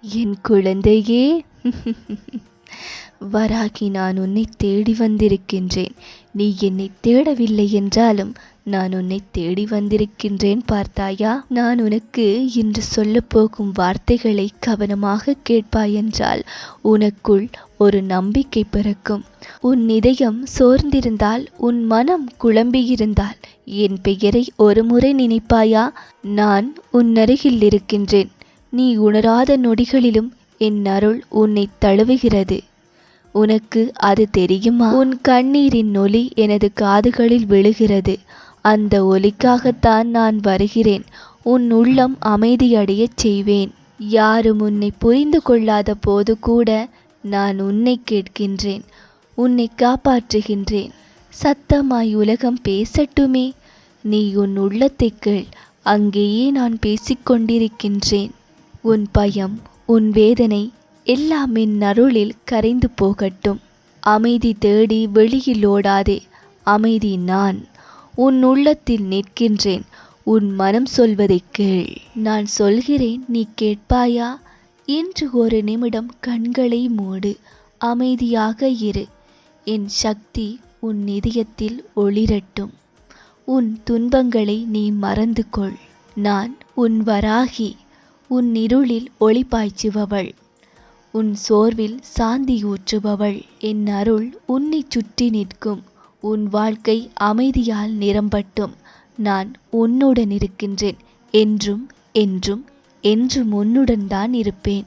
என் குழந்தையே, வராகி, நான் உன்னை தேடி வந்திருக்கின்றேன். நீ என்னை தேடவில்லை என்றாலும் நான் உன்னை தேடி வந்திருக்கின்றேன், பார்த்தாயா? நான் உனக்கு இன்று சொல்லப்போகும் வார்த்தைகளை கவனமாக கேட்பாயென்றால் உனக்குள் ஒரு நம்பிக்கை பிறக்கும். உன் இதயம் சோர்ந்திருந்தால், உன் மனம் குழம்பியிருந்தால் என் பெயரை ஒரு முறை நினைப்பாயா? நான் உன் அருகில் இருக்கின்றேன். நீ உணராத நொடிகளிலும் என் அருள் உன்னை தழுவுகிறது. உனக்கு அது தெரியுமா? உன் கண்ணீரின் ஒலி எனது காதுகளில் விழுகிறது. அந்த ஒலிக்காகத்தான் நான் வருகிறேன். உன் உள்ளம் அமைதியடையச் செய்வேன். யாரும் உன்னை புரிந்து கொள்ளாத போது கூட நான் உன்னை கேட்கின்றேன், உன்னை காப்பாற்றுகின்றேன். சத்தமாய் உலகம் பேசட்டுமே, நீ உன் உள்ளத்தை கேள். அங்கேயே நான் பேசிக்கொண்டிருக்கின்றேன். உன் பயம், உன் வேதனை எல்லாம் என் அருளில் கரைந்து போகட்டும். அமைதி தேடி வெளியில் ஓடாதே. அமைதி நான் உன் உள்ளத்தில் நிற்கின்றேன். உன் மனம் சொல்வதை கேள். நான் சொல்கிறேன், நீ கேட்பாயா? இன்று ஒரு நிமிடம் கண்களை மூடு. அமைதியாக இரு. என் சக்தி உன் இதயத்தில் ஒளிரட்டும். உன் துன்பங்களை நீ மறந்து கொள். நான் உன் வராகி, உன் இருளில் ஒளி பாய்ச்சுபவள், உன் சோர்வில் சாந்தி ஊற்றுபவள். என் அருள் உன்னை சுற்றி நிற்கும். உன் வாழ்க்கை அமைதியால் நிரம்பட்டும். நான் உன்னுடன் இருக்கின்றேன். என்றும் என்றும் என்றும் உன்னுடன் தான் இருப்பேன்.